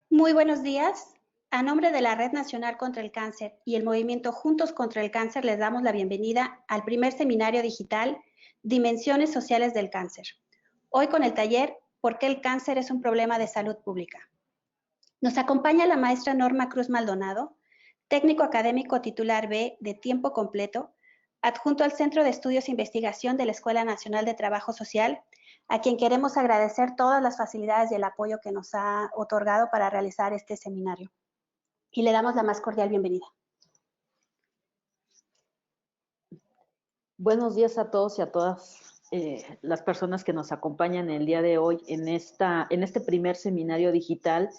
Muy buenos días. A nombre de la Red Nacional contra el Cáncer y el movimiento Juntos contra el Cáncer, les damos la bienvenida al primer seminario digital Dimensiones Sociales del Cáncer. Hoy con el taller ¿Por qué el cáncer es un problema de salud pública? Nos acompaña la maestra Norma Cruz Maldonado, técnico académico titular B de tiempo completo, adjunto al Centro de Estudios e Investigación de la Escuela Nacional de Trabajo Social, a quien queremos agradecer todas las facilidades y el apoyo que nos ha otorgado para realizar este seminario. Y le damos la más cordial bienvenida. Buenos días a todos y a todas las personas que nos acompañan el día de hoy en este primer seminario digital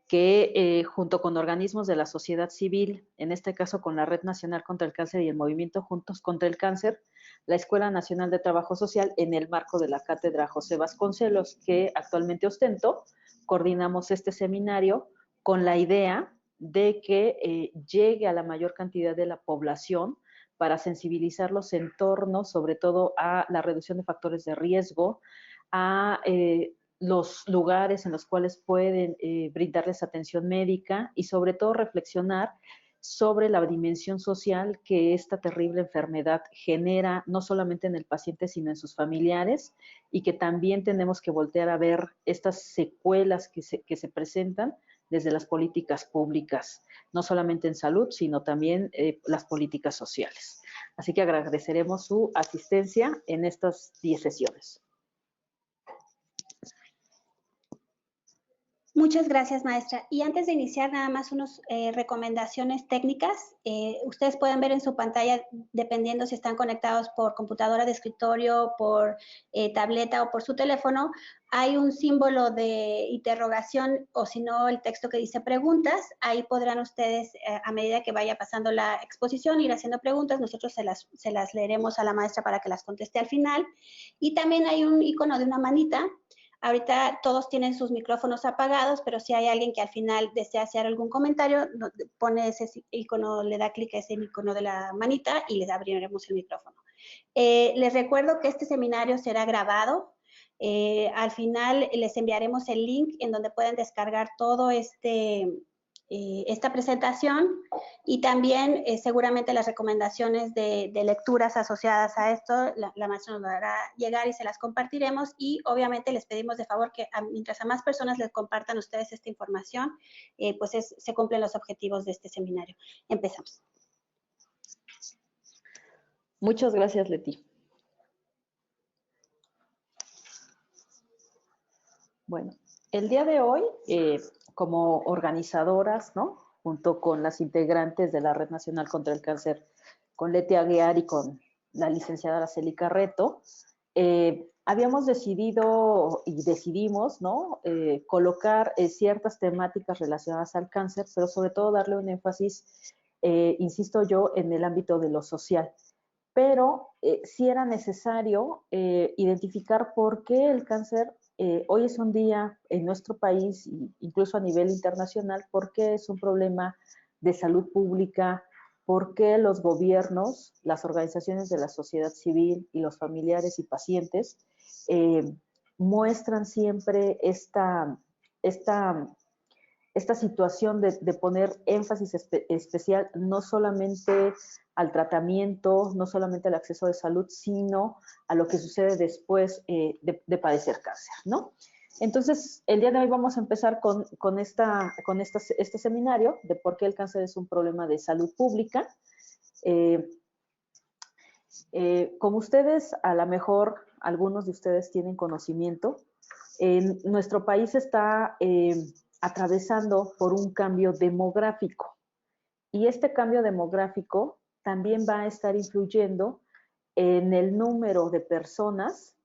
que junto con organismos de la sociedad civil, en este caso con la Red Nacional contra el Cáncer y el Movimiento Juntos contra el Cáncer, la Escuela Nacional de Trabajo Social, en el marco de la Cátedra José Vasconcelos, que actualmente ostento, coordinamos este seminario con la idea de que llegue a la mayor cantidad de la población para sensibilizarlos en torno, sobre todo, a la reducción de factores de riesgo, a los lugares en los cuales pueden brindarles atención médica y sobre todo reflexionar sobre la dimensión social que esta terrible enfermedad genera no solamente en el paciente sino en sus familiares y que también tenemos que voltear a ver estas secuelas que se presentan desde las políticas públicas, no solamente en salud, sino también las políticas sociales. Así que agradeceremos su asistencia en estas 10 sesiones. Muchas gracias, maestra. Y antes de iniciar, nada más unas recomendaciones técnicas. Ustedes pueden ver en su pantalla, dependiendo si están conectados por computadora de escritorio, por tableta o por su teléfono, hay un símbolo de interrogación o si no, el texto que dice preguntas. Ahí podrán ustedes, a medida que vaya pasando la exposición, ir haciendo preguntas. Nosotros se las leeremos a la maestra para que las conteste al final. Y también hay un icono de una manita. Ahorita todos tienen sus micrófonos apagados, pero si hay alguien que al final desea hacer algún comentario, pone ese icono, le da clic a ese icono de la manita y les abriremos el micrófono. Les recuerdo que este seminario será grabado. Al final les enviaremos el link en donde pueden descargar todo esta presentación y también seguramente las recomendaciones de lecturas asociadas a esto, la maestra nos dará llegar y se las compartiremos y obviamente les pedimos de favor que mientras a más personas les compartan ustedes esta información, pues se cumplen los objetivos de este seminario. Empezamos. Muchas gracias, Leti. Bueno, el día de hoy, como organizadoras, ¿no? Junto con las integrantes de la Red Nacional contra el Cáncer, con Leti Aguiar y con la licenciada Araceli Carreto, habíamos decidido y decidimos, ¿no? Colocar ciertas temáticas relacionadas al cáncer, pero sobre todo darle un énfasis, insisto yo, en el ámbito de lo social. Pero sí era necesario identificar por qué el cáncer hoy es un día en nuestro país, incluso a nivel internacional, por qué es un problema de salud pública, por qué los gobiernos, las organizaciones de la sociedad civil y los familiares y pacientes eh, muestran siempre esta situación de poner énfasis especial no solamente al tratamiento, no solamente al acceso de salud, sino a lo que sucede después de padecer cáncer, ¿no? Entonces, el día de hoy vamos a empezar con este seminario de por qué el cáncer es un problema de salud pública. Como ustedes, a lo mejor algunos de ustedes tienen conocimiento, en nuestro país está atravesando por un cambio demográfico. Y este cambio demográfico también va a estar influyendo en el número de personas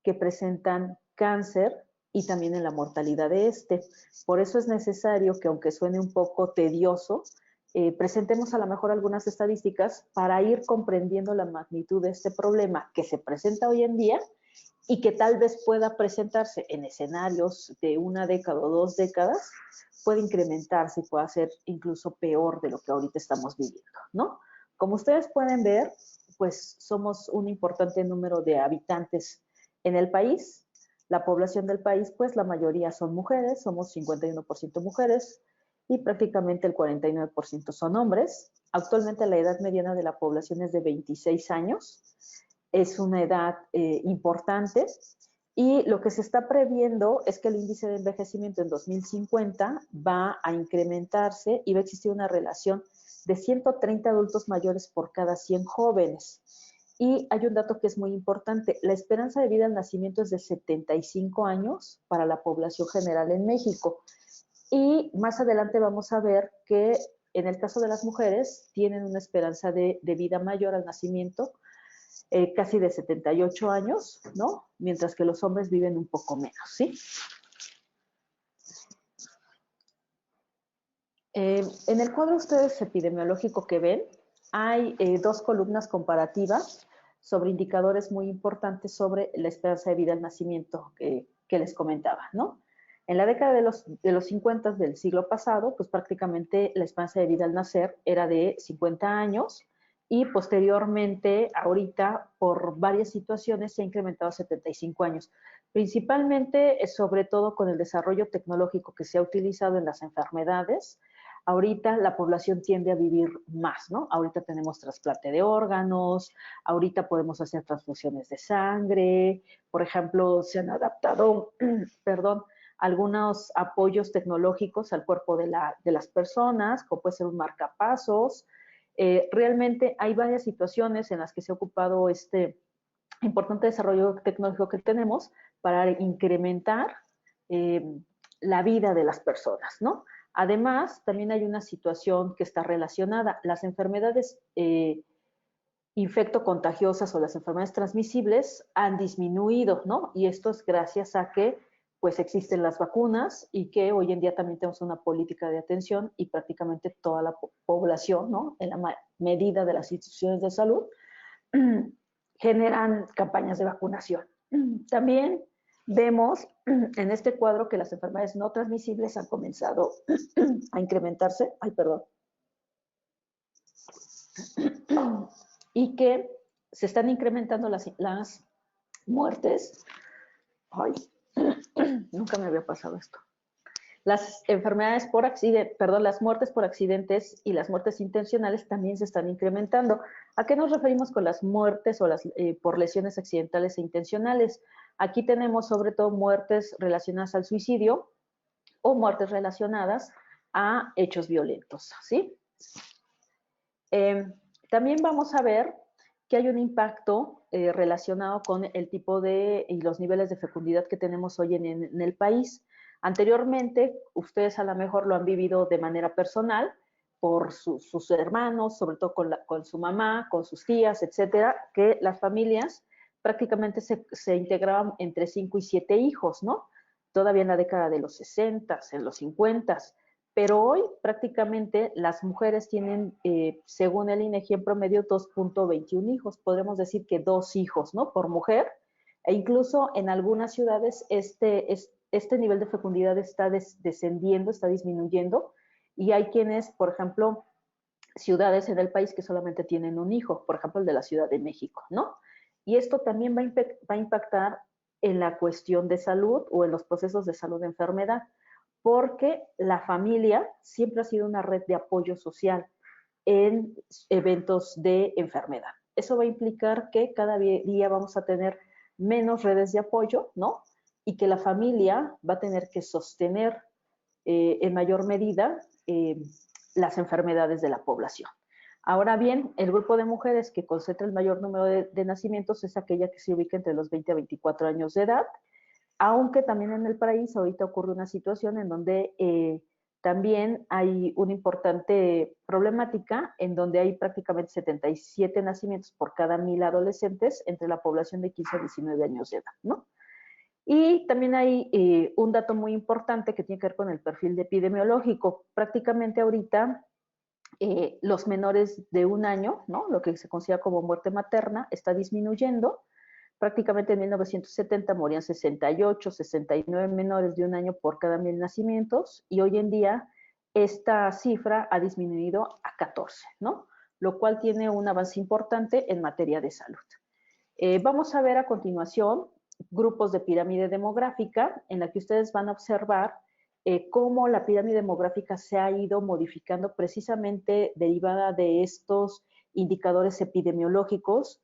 que presentan cáncer y también en la mortalidad de este. Por eso es necesario que, aunque suene un poco tedioso, presentemos a lo mejor algunas estadísticas para ir comprendiendo la magnitud de este problema que se presenta hoy en día y que tal vez pueda presentarse en escenarios de una década o 2 décadas, puede incrementarse y puede ser incluso peor de lo que ahorita estamos viviendo, ¿no? Como ustedes pueden ver, pues somos un importante número de habitantes en el país. La población del país, pues la mayoría son mujeres, somos 51% mujeres y prácticamente el 49% son hombres. Actualmente la edad mediana de la población es de 26 años, es una edad importante y lo que se está previendo es que el índice de envejecimiento en 2050 va a incrementarse y va a existir una relación de 130 adultos mayores por cada 100 jóvenes. Y hay un dato que es muy importante, la esperanza de vida al nacimiento es de 75 años para la población general en México. Y más adelante vamos a ver que en el caso de las mujeres tienen una esperanza de vida mayor al nacimiento, casi de 78 años, ¿no? Mientras que los hombres viven un poco menos, ¿sí? En el cuadro ustedes epidemiológico que ven, hay dos columnas comparativas sobre indicadores muy importantes sobre la esperanza de vida al nacimiento que les comentaba, ¿no? En la década de los 50 del siglo pasado, pues prácticamente la esperanza de vida al nacer era de 50 años y posteriormente, ahorita, por varias situaciones, se ha incrementado a 75 años. Principalmente, sobre todo con el desarrollo tecnológico que se ha utilizado en las enfermedades, ahorita la población tiende a vivir más, ¿no? Ahorita tenemos trasplante de órganos, ahorita podemos hacer transfusiones de sangre, por ejemplo, se han adaptado, perdón, algunos apoyos tecnológicos al cuerpo de las personas, como puede ser un marcapasos. Realmente hay varias situaciones en las que se ha ocupado este importante desarrollo tecnológico que tenemos para incrementar eh, la vida de las personas, ¿no? Además, también hay una situación que está relacionada. Las enfermedades infectocontagiosas o las enfermedades transmisibles han disminuido, ¿no? Y esto es gracias a que pues existen las vacunas y que hoy en día también tenemos una política de atención y prácticamente toda la población, ¿no? En la medida de las instituciones de salud, generan campañas de vacunación. También vemos en este cuadro que las enfermedades no transmisibles han comenzado a incrementarse, ay, perdón, y que se están incrementando las muertes. Ay, nunca me había pasado esto. Las enfermedades por accidente, perdón, las muertes por accidentes y las muertes intencionales también se están incrementando. ¿A qué nos referimos con las muertes o por lesiones accidentales e intencionales? Aquí tenemos sobre todo muertes relacionadas al suicidio o muertes relacionadas a hechos violentos, ¿sí? También vamos a ver que hay un impacto relacionado con el tipo y los niveles de fecundidad que tenemos hoy en el país. Anteriormente, ustedes a lo mejor lo han vivido de manera personal por sus hermanos, sobre todo con su mamá, con sus tías, etcétera, que las familias prácticamente se integraban entre 5 y 7 hijos, ¿no? Todavía en la década de los 60, en los 50, pero hoy prácticamente las mujeres tienen, según el INEGI, en promedio 2.21 hijos. Podremos decir que 2 hijos, ¿no? Por mujer. E incluso en algunas ciudades este nivel de fecundidad está descendiendo, está disminuyendo. Y hay quienes, por ejemplo, ciudades en el país que solamente tienen un hijo, por ejemplo, el de la Ciudad de México, ¿no? Y esto también va a impactar en la cuestión de salud o en los procesos de salud de enfermedad, porque la familia siempre ha sido una red de apoyo social en eventos de enfermedad. Eso va a implicar que cada día vamos a tener menos redes de apoyo, ¿no? Y que la familia va a tener que sostener en mayor medida las enfermedades de la población. Ahora bien, el grupo de mujeres que concentra el mayor número de nacimientos es aquella que se ubica entre los 20 a 24 años de edad, aunque también en el país ahorita ocurre una situación en donde también hay una importante problemática en donde hay prácticamente 77 nacimientos por cada 1,000 adolescentes entre la población de 15 a 19 años de edad, ¿no? Y también hay un dato muy importante que tiene que ver con el perfil epidemiológico. Prácticamente ahorita los menores de 1 año, ¿no? Lo que se considera como muerte materna, está disminuyendo. Prácticamente en 1970 morían 68, 69 menores de 1 año por cada 1,000 nacimientos y hoy en día esta cifra ha disminuido a 14, ¿no? Lo cual tiene un avance importante en materia de salud. Vamos a ver a continuación grupos de pirámide demográfica, en la que ustedes van a observar cómo la pirámide demográfica se ha ido modificando precisamente derivada de estos indicadores epidemiológicos.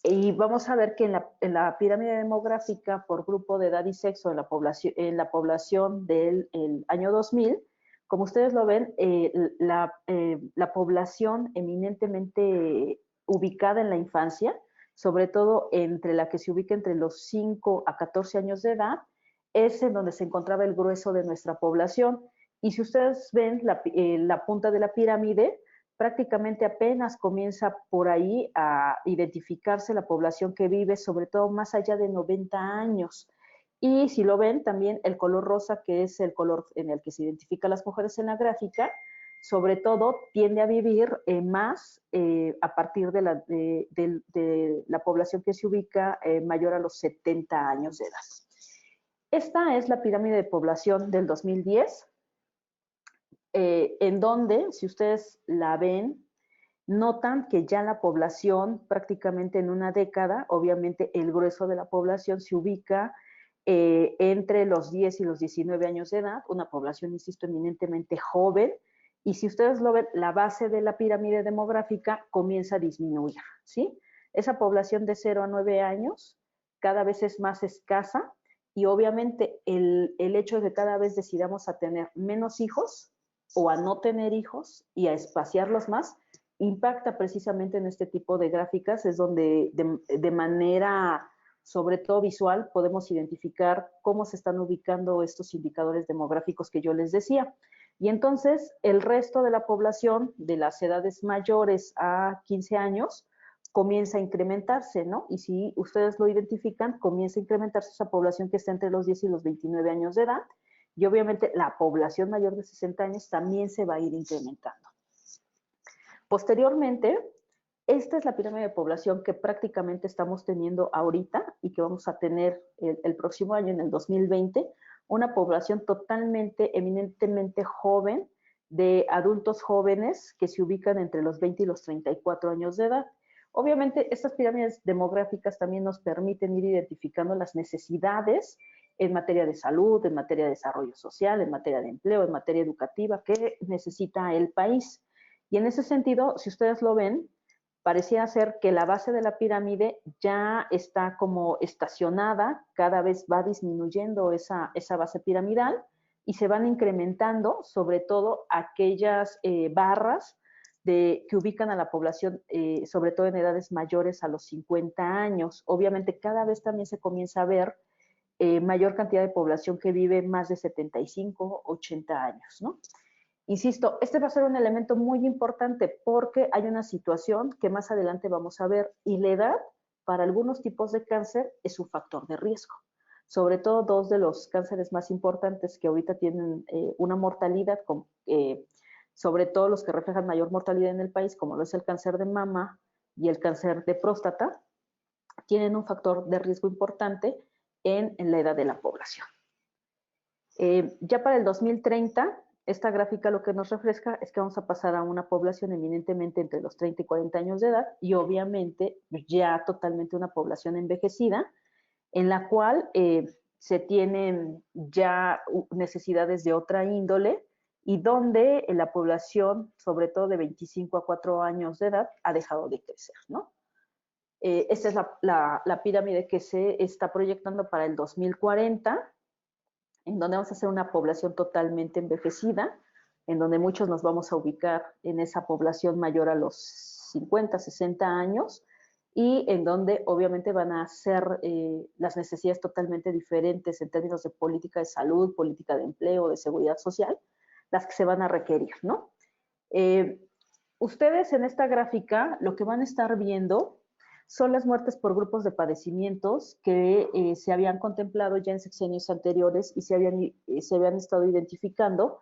Y vamos a ver que en la pirámide demográfica por grupo de edad y sexo en la población del año 2000, como ustedes lo ven, la población eminentemente ubicada en la infancia, sobre todo entre la que se ubica entre los 5 a 14 años de edad, es en donde se encontraba el grueso de nuestra población. Y si ustedes ven la punta de la pirámide, prácticamente apenas comienza por ahí a identificarse la población que vive, sobre todo más allá de 90 años. Y si lo ven, también el color rosa, que es el color en el que se identifican las mujeres en la gráfica, sobre todo tiende a vivir más a partir de la población que se ubica mayor a los 70 años de edad. Esta es la pirámide de población del 2010, en donde, si ustedes la ven, notan que ya la población prácticamente en una década, obviamente el grueso de la población se ubica entre los 10 y los 19 años de edad, una población, insisto, eminentemente joven, y si ustedes lo ven, la base de la pirámide demográfica comienza a disminuir, ¿sí? Esa población de 0 a 9 años cada vez es más escasa, y obviamente el hecho de que cada vez decidamos a tener menos hijos o a no tener hijos y a espaciarlos más, impacta precisamente en este tipo de gráficas, es donde de manera, sobre todo visual, podemos identificar cómo se están ubicando estos indicadores demográficos que yo les decía. Y entonces el resto de la población de las edades mayores a 15 años comienza a incrementarse, ¿no? Y si ustedes lo identifican, comienza a incrementarse esa población que está entre los 10 y los 29 años de edad, y obviamente la población mayor de 60 años también se va a ir incrementando. Posteriormente, esta es la pirámide de población que prácticamente estamos teniendo ahorita y que vamos a tener el próximo año, en el 2020, una población totalmente, eminentemente joven, de adultos jóvenes que se ubican entre los 20 y los 34 años de edad. Obviamente, estas pirámides demográficas también nos permiten ir identificando las necesidades en materia de salud, en materia de desarrollo social, en materia de empleo, en materia educativa que necesita el país. Y en ese sentido, si ustedes lo ven, pareciera ser que la base de la pirámide ya está como estacionada, cada vez va disminuyendo esa base piramidal y se van incrementando sobre todo aquellas barras que ubican a la población, sobre todo en edades mayores a los 50 años. Obviamente cada vez también se comienza a ver mayor cantidad de población que vive más de 75, 80 años, ¿no? Insisto, este va a ser un elemento muy importante porque hay una situación que más adelante vamos a ver, y la edad para algunos tipos de cáncer es un factor de riesgo. Sobre todo dos de los cánceres más importantes que ahorita tienen una mortalidad, sobre todo los que reflejan mayor mortalidad en el país, como lo es el cáncer de mama y el cáncer de próstata, tienen un factor de riesgo importante en la edad de la población. Ya para el 2030, esta gráfica lo que nos refleja es que vamos a pasar a una población eminentemente entre los 30 y 40 años de edad y obviamente ya totalmente una población envejecida en la cual se tienen ya necesidades de otra índole y donde la población, sobre todo de 25 a 4 años de edad, ha dejado de crecer, ¿no? Esta es la pirámide que se está proyectando para el 2040, en donde vamos a hacer una población totalmente envejecida, en donde muchos nos vamos a ubicar en esa población mayor a los 50, 60 años, y en donde obviamente van a ser las necesidades totalmente diferentes en términos de política de salud, política de empleo, de seguridad social, las que se van a requerir, ¿no? Ustedes en esta gráfica lo que van a estar viendo son las muertes por grupos de padecimientos que se habían contemplado ya en sexenios anteriores y se habían estado identificando.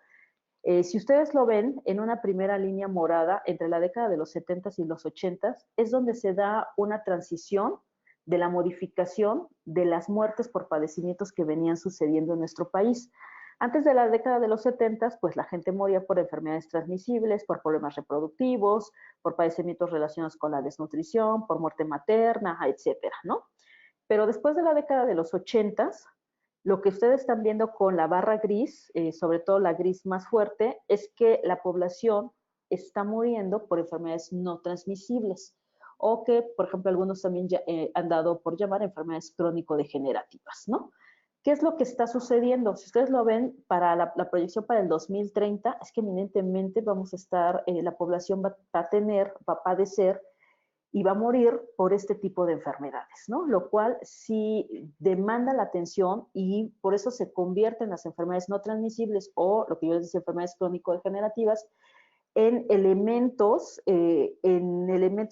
Si ustedes lo ven, en una primera línea morada, entre la década de los 70s y los 80s, es donde se da una transición de la modificación de las muertes por padecimientos que venían sucediendo en nuestro país. Antes de la década de los 70, pues la gente moría por enfermedades transmisibles, por problemas reproductivos, por padecimientos relacionados con la desnutrición, por muerte materna, etcétera, ¿no? Pero después de la década de los 80s, lo que ustedes están viendo con la barra gris, sobre todo la gris más fuerte, es que la población está muriendo por enfermedades no transmisibles o que, por ejemplo, algunos también ya, han dado por llamar enfermedades crónico-degenerativas, ¿no? ¿Qué es lo que está sucediendo? Si ustedes lo ven, para la proyección para el 2030, es que eminentemente vamos a estar, la población va a padecer y va a morir por este tipo de enfermedades, ¿no? Lo cual sí demanda la atención y por eso se convierten las enfermedades no transmisibles o lo que yo les decía, enfermedades crónico-degenerativas, en elementos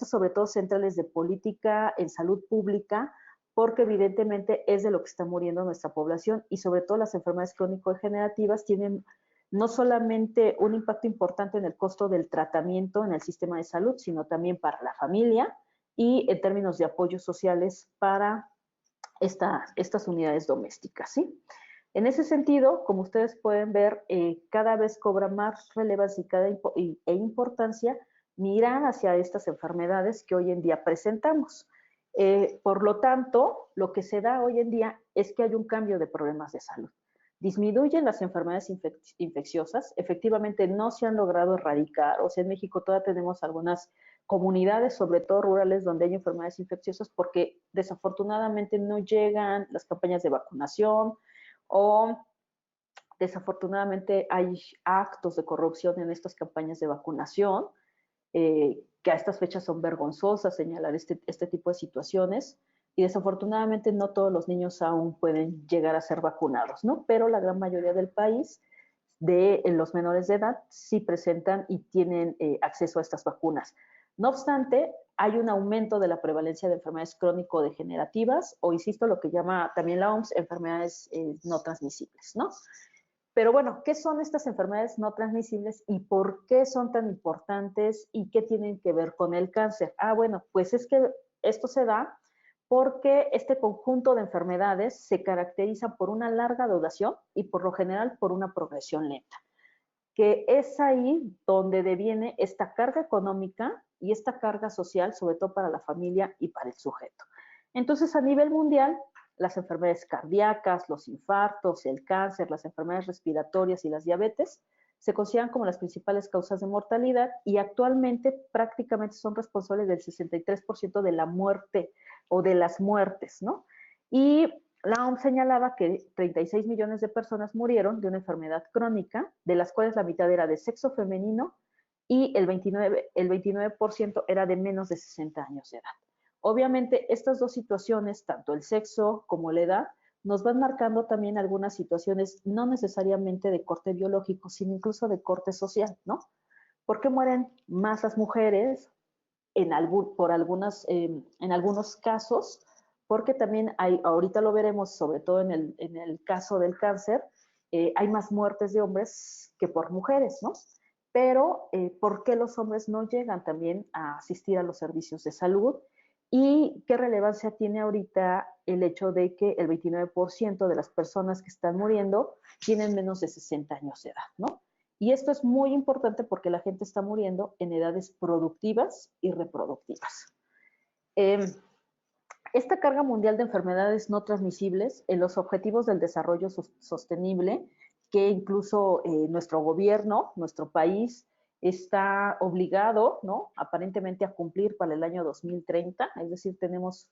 sobre todo centrales de política en salud pública, porque evidentemente es de lo que está muriendo nuestra población y sobre todo las enfermedades crónico-degenerativas tienen no solamente un impacto importante en el costo del tratamiento en el sistema de salud, sino también para la familia y en términos de apoyos sociales para estas unidades domésticas, ¿sí? En ese sentido, como ustedes pueden ver, cada vez cobra más relevancia e importancia mirar hacia estas enfermedades que hoy en día presentamos. Por lo tanto, lo que se da hoy en día es que hay un cambio de problemas de salud. Disminuyen las enfermedades infecciosas, efectivamente no se han logrado erradicar, o sea, en México todavía tenemos algunas comunidades, sobre todo rurales, donde hay enfermedades infecciosas porque desafortunadamente no llegan las campañas de vacunación o desafortunadamente hay actos de corrupción en estas campañas de vacunación, que a estas fechas son vergonzosas señalar este tipo de situaciones y desafortunadamente no todos los niños aún pueden llegar a ser vacunados, ¿no? Pero la gran mayoría del país de los menores de edad sí presentan y tienen acceso a estas vacunas. No obstante, hay un aumento de la prevalencia de enfermedades crónico-degenerativas o, insisto, lo que llama también la OMS, enfermedades no transmisibles, ¿no? Pero bueno, ¿qué son estas enfermedades no transmisibles y por qué son tan importantes y qué tienen que ver con el cáncer? Bueno, pues es que esto se da porque este conjunto de enfermedades se caracteriza por una larga duración y por lo general por una progresión lenta, que es ahí donde deviene esta carga económica y esta carga social, sobre todo para la familia y para el sujeto. Entonces, a nivel mundial, las enfermedades cardíacas, los infartos, el cáncer, las enfermedades respiratorias y las diabetes se consideran como las principales causas de mortalidad y actualmente prácticamente son responsables del 63% de la muerte o de las muertes, ¿no? Y la OMS señalaba que 36 millones de personas murieron de una enfermedad crónica, de las cuales la mitad era de sexo femenino y el 29% era de menos de 60 años de edad. Obviamente, estas dos situaciones, tanto el sexo como la edad, nos van marcando también algunas situaciones no necesariamente de corte biológico, sino incluso de corte social, ¿no? ¿Por qué mueren más las mujeres en algunos casos? Porque también hay, ahorita lo veremos, sobre todo en el caso del cáncer, hay más muertes de hombres que por mujeres, ¿no? Pero, ¿por qué los hombres no llegan también a asistir a los servicios de salud? ¿Y qué relevancia tiene ahorita el hecho de que el 29% de las personas que están muriendo tienen menos de 60 años de edad, ¿no? Y esto es muy importante porque la gente está muriendo en edades productivas y reproductivas. Esta carga mundial de enfermedades no transmisibles en los objetivos del desarrollo sostenible, que incluso nuestro gobierno, nuestro país, está obligado, ¿no? Aparentemente a cumplir para el año 2030, es decir, tenemos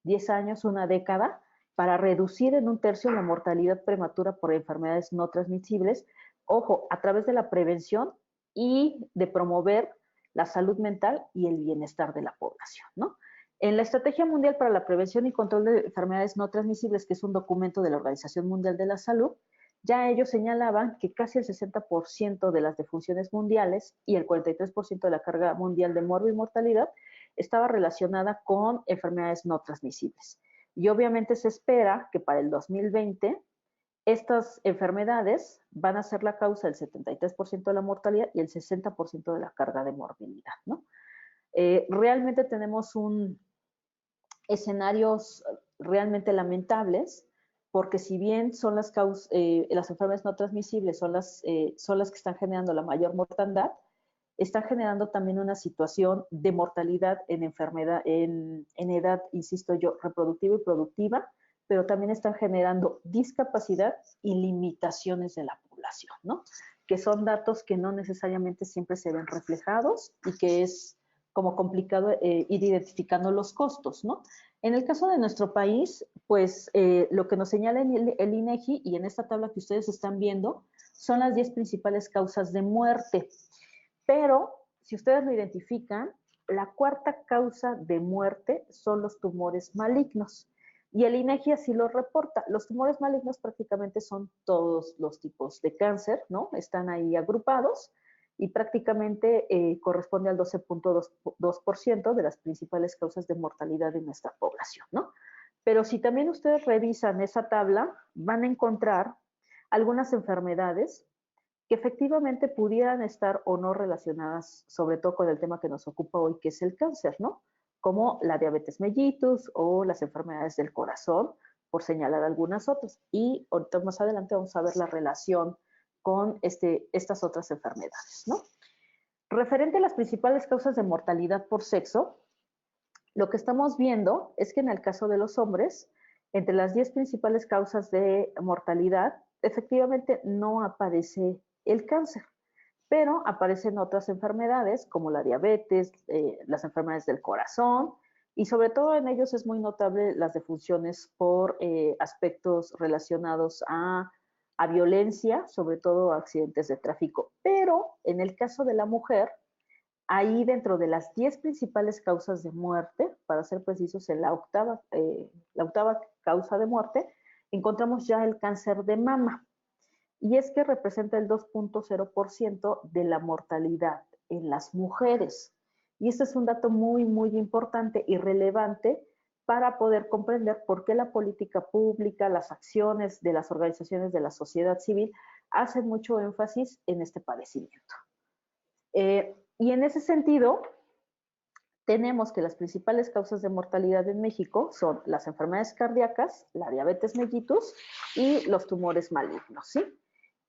10 años, una década, para reducir en 1/3 la mortalidad prematura por enfermedades no transmisibles, ojo, a través de la prevención y de promover la salud mental y el bienestar de la población, ¿no? En la Estrategia Mundial para la Prevención y Control de Enfermedades No Transmisibles, que es un documento de la Organización Mundial de la Salud, ya ellos señalaban que casi el 60% de las defunciones mundiales y el 43% de la carga mundial de mortalidad estaba relacionada con enfermedades no transmisibles. Y obviamente se espera que para el 2020 estas enfermedades van a ser la causa del 73% de la mortalidad y el 60% de la carga de morbilidad, ¿no? Realmente tenemos escenarios realmente lamentables, porque si bien son las enfermedades no transmisibles son las que están generando la mayor mortandad, están generando también una situación de mortalidad en enfermedad, en edad, insisto yo, reproductiva y productiva, pero también están generando discapacidad y limitaciones de la población, ¿no? Que son datos que no necesariamente siempre se ven reflejados y que es como complicado ir identificando los costos, ¿no? En el caso de nuestro país, pues lo que nos señala el INEGI y en esta tabla que ustedes están viendo son las 10 principales causas de muerte. Pero, si ustedes lo identifican, la cuarta causa de muerte son los tumores malignos. Y el INEGI así lo reporta. Los tumores malignos prácticamente son todos los tipos de cáncer, ¿no? Están ahí agrupados y prácticamente corresponde al 12.2% de las principales causas de mortalidad de nuestra población, ¿no? Pero si también ustedes revisan esa tabla, van a encontrar algunas enfermedades que efectivamente pudieran estar o no relacionadas, sobre todo con el tema que nos ocupa hoy, que es el cáncer, ¿no? Como la diabetes mellitus o las enfermedades del corazón, por señalar algunas otras. Y ahorita más adelante vamos a ver la relación con estas otras enfermedades, ¿no? Referente a las principales causas de mortalidad por sexo, lo que estamos viendo es que en el caso de los hombres, entre las 10 principales causas de mortalidad, efectivamente no aparece el cáncer, pero aparecen otras enfermedades como la diabetes, las enfermedades del corazón y sobre todo en ellos es muy notable las defunciones por aspectos relacionados a violencia, sobre todo accidentes de tráfico. Pero en el caso de la mujer, ahí dentro de las 10 principales causas de muerte, para ser precisos, en la octava causa de muerte, encontramos ya el cáncer de mama. Y es que representa el 2.0% de la mortalidad en las mujeres. Y este es un dato muy, muy importante y relevante para poder comprender por qué la política pública, las acciones de las organizaciones de la sociedad civil hacen mucho énfasis en este padecimiento. Y en ese sentido, tenemos que las principales causas de mortalidad en México son las enfermedades cardíacas, la diabetes mellitus y los tumores malignos, ¿sí?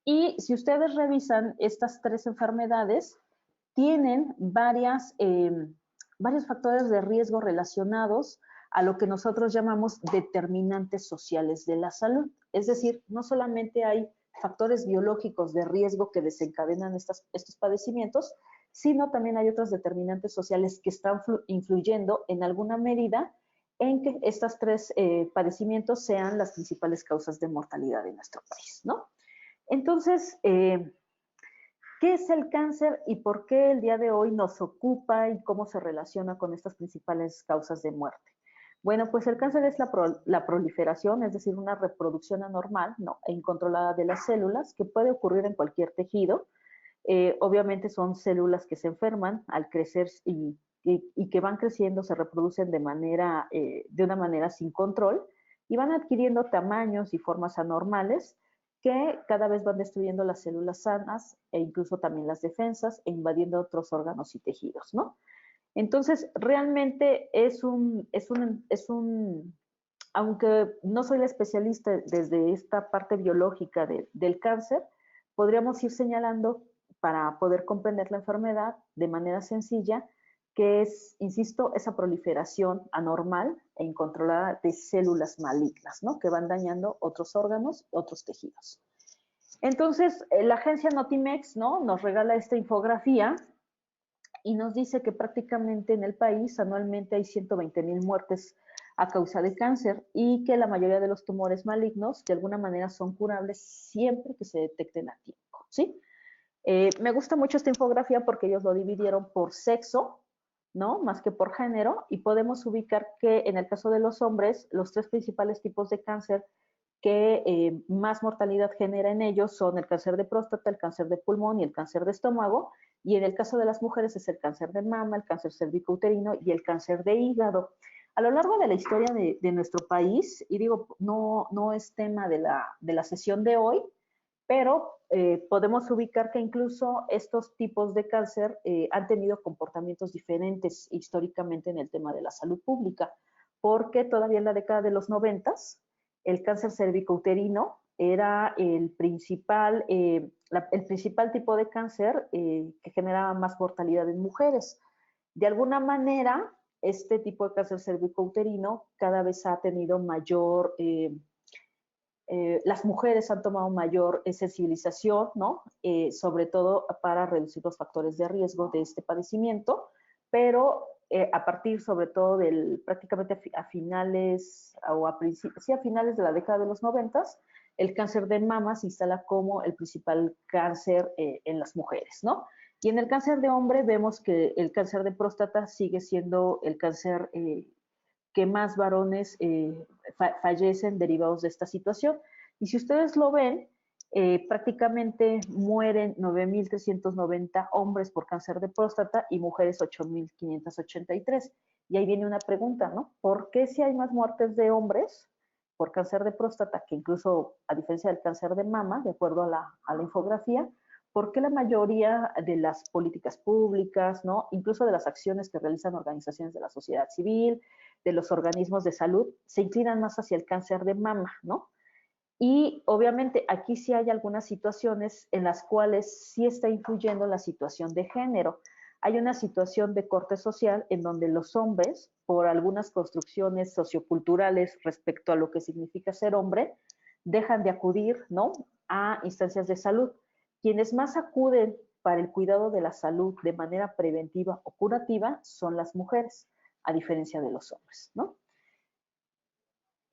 Y si ustedes revisan estas tres enfermedades, tienen varios factores de riesgo relacionados a lo que nosotros llamamos determinantes sociales de la salud. Es decir, no solamente hay factores biológicos de riesgo que desencadenan estos padecimientos, sino también hay otros determinantes sociales que están influyendo en alguna medida en que estos tres padecimientos sean las principales causas de mortalidad en nuestro país, ¿no? Entonces, ¿qué es el cáncer y por qué el día de hoy nos ocupa y cómo se relaciona con estas principales causas de muerte? Bueno, pues el cáncer es la proliferación, es decir, una reproducción anormal, ¿no?, e incontrolada de las células que puede ocurrir en cualquier tejido. Obviamente son células que se enferman al crecer y que van creciendo, se reproducen de una manera sin control y van adquiriendo tamaños y formas anormales que cada vez van destruyendo las células sanas e incluso también las defensas e invadiendo otros órganos y tejidos, ¿no? Entonces, realmente aunque no soy la especialista desde esta parte biológica del cáncer, podríamos ir señalando para poder comprender la enfermedad de manera sencilla, que es, insisto, esa proliferación anormal e incontrolada de células malignas, ¿no?, que van dañando otros órganos, otros tejidos. Entonces, la agencia Notimex, ¿no?, nos regala esta infografía y nos dice que prácticamente en el país anualmente hay 120,000 muertes a causa de cáncer y que la mayoría de los tumores malignos de alguna manera son curables siempre que se detecten a tiempo, ¿sí? Me gusta mucho esta infografía porque ellos lo dividieron por sexo, ¿no?, más que por género, y podemos ubicar que en el caso de los hombres, los tres principales tipos de cáncer que más mortalidad genera en ellos son el cáncer de próstata, el cáncer de pulmón y el cáncer de estómago, y en el caso de las mujeres es el cáncer de mama, el cáncer cervicouterino y el cáncer de hígado. A lo largo de la historia de nuestro país, y digo, no es tema de la sesión de hoy, pero podemos ubicar que incluso estos tipos de cáncer han tenido comportamientos diferentes históricamente en el tema de la salud pública, porque todavía en la década de los 90, el cáncer cervicouterino era el principal tipo de cáncer que generaba más mortalidad en mujeres. De alguna manera, este tipo de cáncer cervicouterino cada vez ha tenido mayor, las mujeres han tomado mayor sensibilización, ¿no? Sobre todo para reducir los factores de riesgo de este padecimiento, pero a partir sobre todo prácticamente a finales o sí, a finales de la década de los 90, el cáncer de mama se instala como el principal cáncer en las mujeres, ¿no? Y en el cáncer de hombre vemos que el cáncer de próstata sigue siendo el cáncer que más varones fallecen derivados de esta situación. Y si ustedes lo ven, prácticamente mueren 9.390 hombres por cáncer de próstata y mujeres 8.583. Y ahí viene una pregunta, ¿no? ¿Por qué si hay más muertes de hombres por cáncer de próstata, que incluso a diferencia del cáncer de mama, de acuerdo a la infografía, por qué la mayoría de las políticas públicas, ¿no? Incluso de las acciones que realizan organizaciones de la sociedad civil, de los organismos de salud, se inclinan más hacia el cáncer de mama, ¿no? Y obviamente aquí sí hay algunas situaciones en las cuales sí está influyendo la situación de género. Hay una situación de corte social en donde los hombres, por algunas construcciones socioculturales respecto a lo que significa ser hombre, dejan de acudir, ¿no?, a instancias de salud. Quienes más acuden para el cuidado de la salud de manera preventiva o curativa son las mujeres, a diferencia de los hombres, ¿no?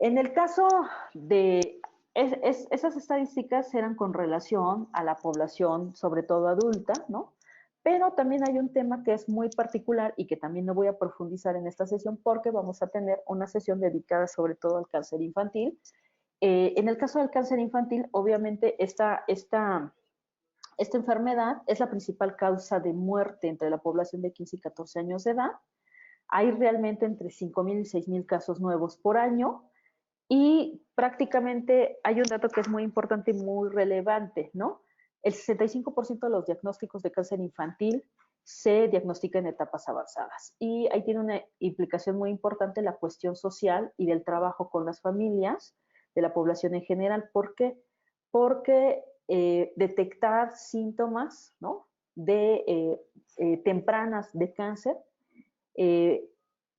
En el caso de esas estadísticas eran con relación a la población, sobre todo adulta, ¿no? Pero también hay un tema que es muy particular y que también no voy a profundizar en esta sesión porque vamos a tener una sesión dedicada sobre todo al cáncer infantil. En el caso del cáncer infantil, obviamente esta enfermedad es la principal causa de muerte entre la población de 15 y 14 años de edad. Hay realmente entre 5.000 y 6.000 casos nuevos por año. Y prácticamente hay un dato que es muy importante y muy relevante, ¿no? El 65% de los diagnósticos de cáncer infantil se diagnostica en etapas avanzadas. Y ahí tiene una implicación muy importante la cuestión social y del trabajo con las familias, de la población en general. ¿Por qué? Porque detectar síntomas, ¿no?, tempranas de cáncer eh,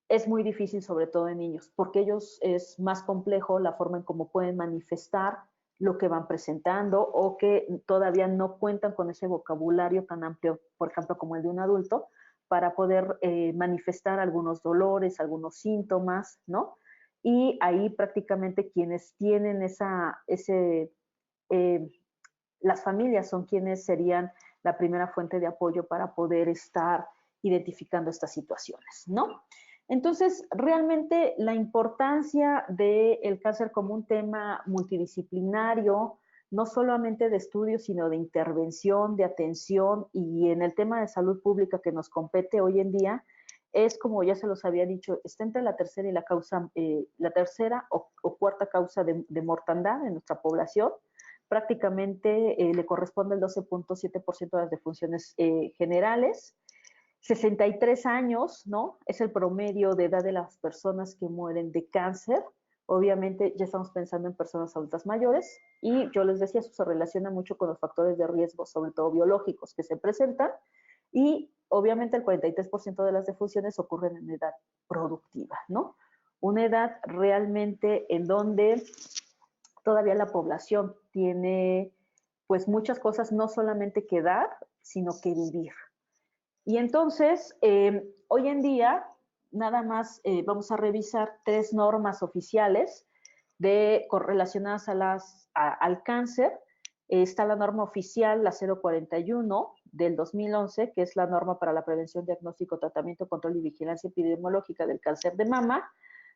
es muy difícil, sobre todo en niños, porque ellos es más complejo la forma en cómo pueden manifestar lo que van presentando o que todavía no cuentan con ese vocabulario tan amplio, por ejemplo, como el de un adulto, para poder manifestar algunos dolores, algunos síntomas, ¿no? Y ahí prácticamente quienes tienen eh, las familias son quienes serían la primera fuente de apoyo para poder estar identificando estas situaciones, ¿no? Entonces, realmente la importancia del cáncer como un tema multidisciplinario, no solamente de estudio, sino de intervención, de atención, y en el tema de salud pública que nos compete hoy en día, es, como ya se los había dicho, está entre la tercera y la tercera o cuarta causa de mortandad en nuestra población. Prácticamente le corresponde el 12.7% de las defunciones generales. 63 años, ¿no? Es el promedio de edad de las personas que mueren de cáncer. Obviamente ya estamos pensando en personas adultas mayores y yo les decía, eso se relaciona mucho con los factores de riesgo, sobre todo biológicos, que se presentan, y obviamente el 43% de las defunciones ocurren en edad productiva, ¿no? Una edad realmente en donde todavía la población tiene pues muchas cosas no solamente que dar, sino que vivir. Y entonces, hoy en día, nada más vamos a revisar 3 normas oficiales relacionadas al cáncer. Está la norma oficial, la 041 del 2011, que es la norma para la prevención, diagnóstico, tratamiento, control y vigilancia epidemiológica del cáncer de mama.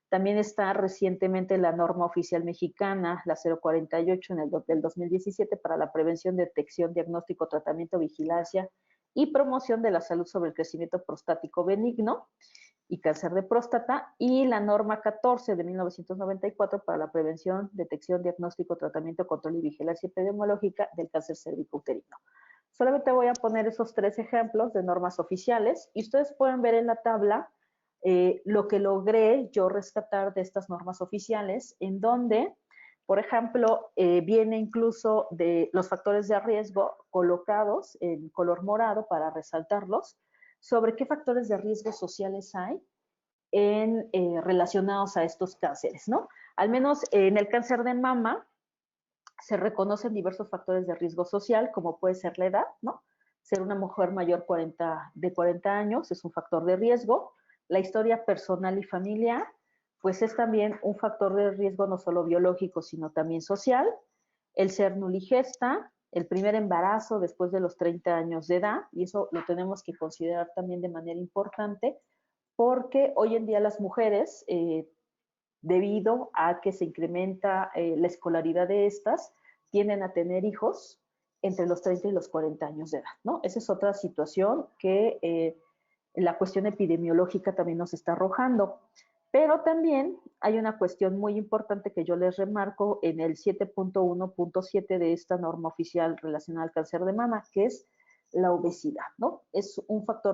También está recientemente la norma oficial mexicana, la 048 del 2017, para la prevención, detección, diagnóstico, tratamiento, vigilancia y promoción de la salud sobre el crecimiento prostático benigno y cáncer de próstata, y la norma 14 de 1994 para la prevención, detección, diagnóstico, tratamiento, control y vigilancia epidemiológica del cáncer cervicouterino. Solamente voy a poner esos 3 ejemplos de normas oficiales y ustedes pueden ver en la tabla lo que logré yo rescatar de estas normas oficiales, en donde Por ejemplo, viene incluso de los factores de riesgo colocados en color morado para resaltarlos, sobre qué factores de riesgo sociales hay relacionados a estos cánceres, ¿no? Al menos en el cáncer de mama se reconocen diversos factores de riesgo social, como puede ser la edad, ¿no? Ser una mujer mayor de 40 años es un factor de riesgo. La historia personal y familiar, pues es también un factor de riesgo no solo biológico, sino también social. El ser nuligesta, el primer embarazo después de los 30 años de edad, y eso lo tenemos que considerar también de manera importante, porque hoy en día las mujeres, debido a que se incrementa la escolaridad de estas, tienden a tener hijos entre los 30 y los 40 años de edad, ¿no? Esa es otra situación que la cuestión epidemiológica también nos está arrojando. Pero también hay una cuestión muy importante que yo les remarco en el 7.1.7 de esta norma oficial relacionada al cáncer de mama, que es la obesidad, ¿no? Es un factor